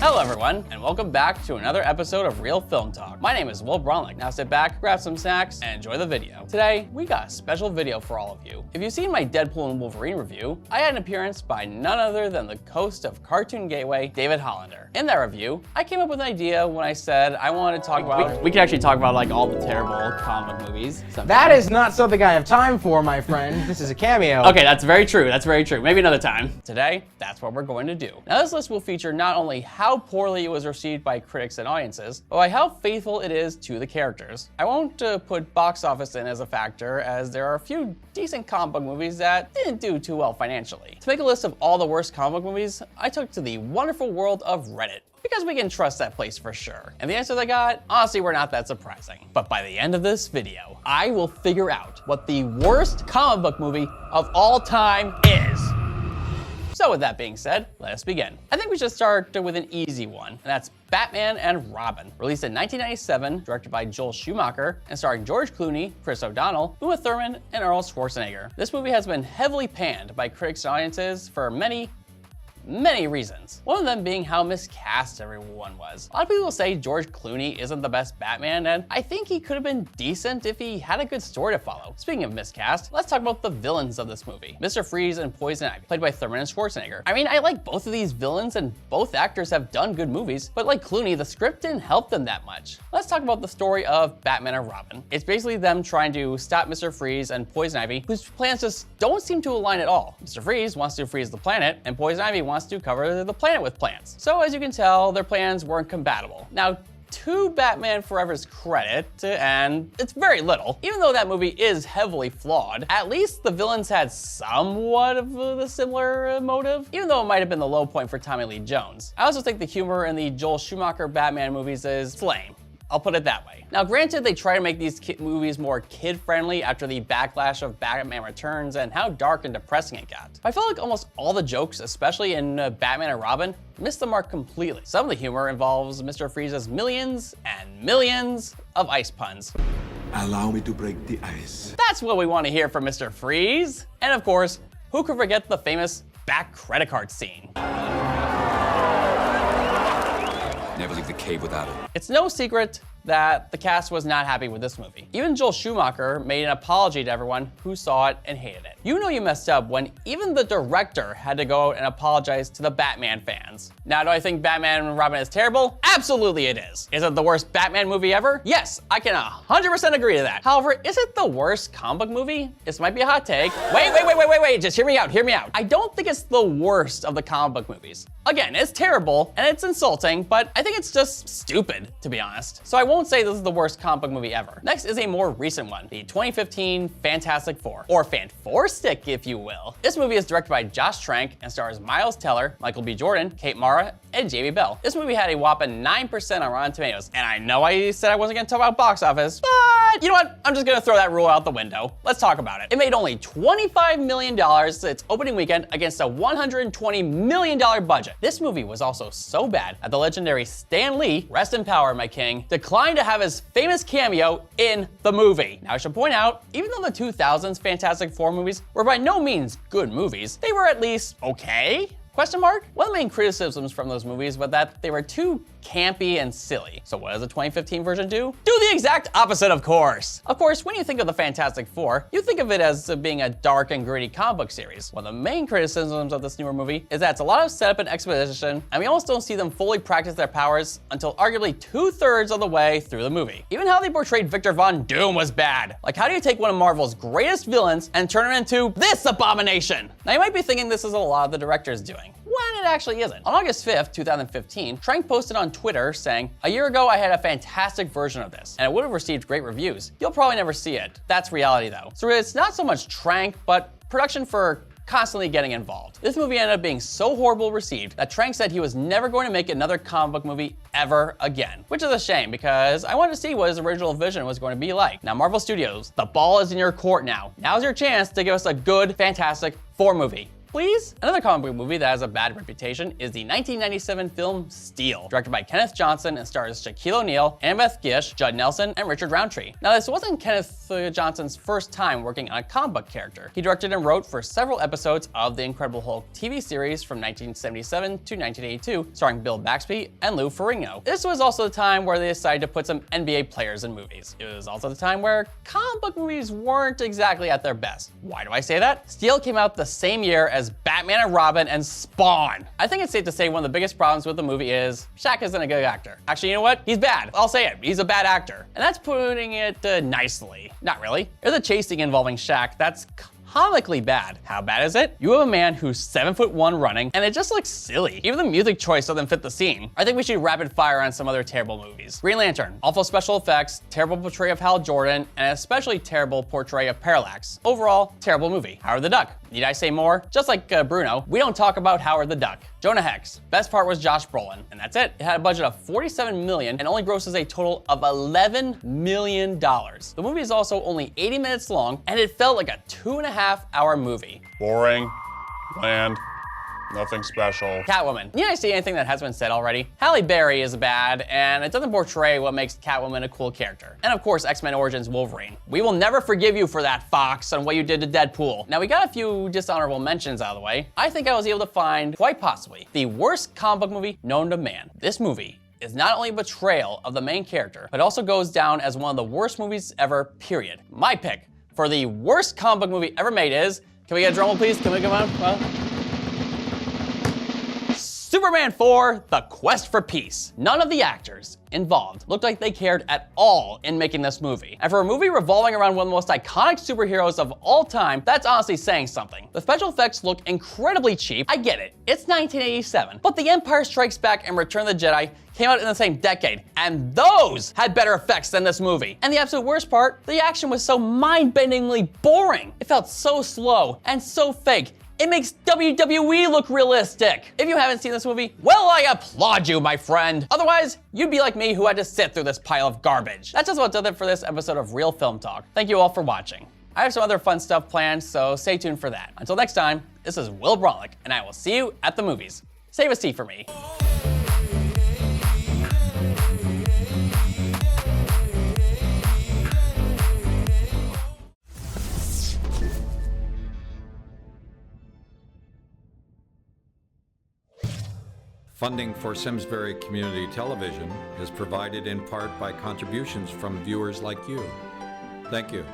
Hello everyone, and welcome back to another episode of Real Film Talk. My name is Braunlich. Now sit back, grab some snacks, and enjoy the video. Today, we got a special video for all of you. If you've seen my Deadpool and Wolverine review, I had an appearance by none other than the host of Cartoon Gateway, David Hollander. In that review, I came up with an idea when I said I wanted to talk about, we could actually talk about like all the terrible comic book movies. That is not something I have time for, my friend. This is a cameo. Okay, that's very true. That's very true. Maybe another time. Today, that's what we're going to do. Now, this list will feature not only how poorly it was received by critics and audiences, but by how faithful it is to the characters. I won't put box office in as a factor, as there are a few decent comic book movies that didn't do too well financially. To make a list of all the worst comic book movies, I took to the wonderful world of Reddit, because we can trust that place for sure. And the answers I got, honestly, were not that surprising. But by the end of this video, I will figure out what the worst comic book movie of all time is. So with that being said, let us begin. I think we should start with an easy one, and that's Batman and Robin. Released in 1997, directed by Joel Schumacher, and starring George Clooney, Chris O'Donnell, Uma Thurman, and Arnold Schwarzenegger. This movie has been heavily panned by critics and audiences for many reasons. One of them being how miscast everyone was. A lot of people say George Clooney isn't the best Batman, and I think he could have been decent if he had a good story to follow. Speaking of miscast, let's talk about the villains of this movie. Mr. Freeze and Poison Ivy, played by Thurman and Schwarzenegger. I mean, I like both of these villains, and both actors have done good movies, but like Clooney, the script didn't help them that much. Let's talk about the story of Batman and Robin. It's basically them trying to stop Mr. Freeze and Poison Ivy, whose plans just don't seem to align at all. Mr. Freeze wants to freeze the planet, and Poison Ivy wants to cover the planet with plants. So as you can tell, their plans weren't compatible. Now, to Batman Forever's credit, and it's very little, even though that movie is heavily flawed, at least the villains had somewhat of a similar motive, even though it might have been the low point for Tommy Lee Jones. I also think the humor in the Joel Schumacher Batman movies is lame. I'll put it that way. Now, granted, they try to make these movies more kid-friendly after the backlash of Batman Returns and how dark and depressing it got. I felt like almost all the jokes, especially in Batman and Robin, missed the mark completely. Some of the humor involves Mr. Freeze's millions and millions of ice puns. Allow me to break the ice. That's what we want to hear from Mr. Freeze. And of course, who could forget the famous back credit card scene? Never leave the cave without it. It's no secret that the cast was not happy with this movie. Even Joel Schumacher made an apology to everyone who saw it and hated it. You know you messed up when even the director had to go out and apologize to the Batman fans. Now, do I think Batman and Robin is terrible? Absolutely it is. Is it the worst Batman movie ever? Yes, I can 100% agree to that. However, is it the worst comic book movie? This might be a hot take. Wait, just hear me out. I don't think it's the worst of the comic book movies. Again, it's terrible and it's insulting, but I think it's just stupid, to be honest. So I won't say this is the worst comic book movie ever. Next is a more recent one, the 2015 Fantastic Four, or Fan-4-Stick, if you will. This movie is directed by Josh Trank and stars Miles Teller, Michael B. Jordan, Kate Mara, and Jamie Bell. This movie had a whopping 9% on Rotten Tomatoes, and I know I said I wasn't gonna talk about box office, but you know what? I'm just gonna throw that rule out the window. Let's talk about it. It made only $25 million its opening weekend against a $120 million budget. This movie was also so bad that the legendary Stan Lee, rest in power, my king, declined to have his famous cameo in the movie. Now, I should point out, even though the 2000s Fantastic Four movies were by no means good movies, they were at least okay? Question mark? One of the main criticisms from those movies was that they were too campy and silly. So what does the 2015 version do? Do the exact opposite, of course. Of course, when you think of the Fantastic Four, you think of it as being a dark and gritty comic book series. One of the main criticisms of this newer movie is that it's a lot of setup and exposition, and we almost don't see them fully practice their powers until arguably 2/3 of the way through the movie. Even how they portrayed Victor Von Doom was bad. Like, how do you take one of Marvel's greatest villains and turn him into this abomination? Now, you might be thinking this is a lot of the director's doing, when it actually isn't. On August 5th, 2015, Trank posted on Twitter saying, "A year ago, I had a fantastic version of this, and it would have received great reviews. You'll probably never see it. That's reality, though." So it's not so much Trank, but production for constantly getting involved. This movie ended up being so horrible received that Trank said he was never going to make another comic book movie ever again, which is a shame because I wanted to see what his original vision was going to be like. Now, Marvel Studios, the ball is in your court now. Now's your chance to give us a good Fantastic Four movie. please? Another comic book movie that has a bad reputation is the 1997 film Steel, directed by Kenneth Johnson and stars Shaquille O'Neal, Annabeth Gish, Judd Nelson, and Richard Roundtree. Now, this wasn't Kenneth Johnson's first time working on a comic book character. He directed and wrote for several episodes of the Incredible Hulk TV series from 1977 to 1982, starring Bill Bixby and Lou Ferrigno. This was also the time where they decided to put some NBA players in movies. It was also the time where comic book movies weren't exactly at their best. Why do I say that? Steel came out the same year as Batman and Robin and Spawn. I think it's safe to say one of the biggest problems with the movie is Shaq isn't a good actor. Actually, you know what? He's bad. I'll say it. He's a bad actor. And that's putting it nicely. Not really. There's a chase scene involving Shaq that's comically bad. How bad is it? You have a man who's 7'1" running, and it just looks silly. Even the music choice doesn't fit the scene. I think we should rapid fire on some other terrible movies. Green Lantern, awful special effects, terrible portrayal of Hal Jordan, and especially terrible portrayal of Parallax. Overall, terrible movie. Howard the Duck. Need I say more? Just like Bruno, we don't talk about Howard the Duck. Jonah Hex. Best part was Josh Brolin, and that's it. It had a budget of $47 million and only grosses a total of $11 million. The movie is also only 80 minutes long, and it felt like a 2.5-hour movie. Boring, bland, nothing special. Catwoman. Need I say anything that has been said already? Halle Berry is bad, and it doesn't portray what makes Catwoman a cool character. And of course, X-Men Origins Wolverine. We will never forgive you for that, Fox, and what you did to Deadpool. Now, we got a few dishonorable mentions out of the way. I think I was able to find, quite possibly, the worst comic book movie known to man. This movie is not only a betrayal of the main character, but also goes down as one of the worst movies ever, period. My pick for the worst comic book movie ever made is, can we get a drum roll, please? Can we come on? Superman 4, The Quest for Peace. None of the actors involved looked like they cared at all in making this movie. And for a movie revolving around one of the most iconic superheroes of all time, that's honestly saying something. The special effects look incredibly cheap. I get it, it's 1987, but The Empire Strikes Back and Return of the Jedi came out in the same decade, and those had better effects than this movie. And the absolute worst part, the action was so mind-bendingly boring. It felt so slow and so fake. It makes WWE look realistic. If you haven't seen this movie, well, I applaud you, my friend. Otherwise, you'd be like me who had to sit through this pile of garbage. That's just about does it for this episode of Real Film Talk. Thank you all for watching. I have some other fun stuff planned, so stay tuned for that. Until next time, this is Will Braunlich, and I will see you at the movies. Save a seat for me. Funding for Simsbury Community Television is provided in part by contributions from viewers like you. Thank you.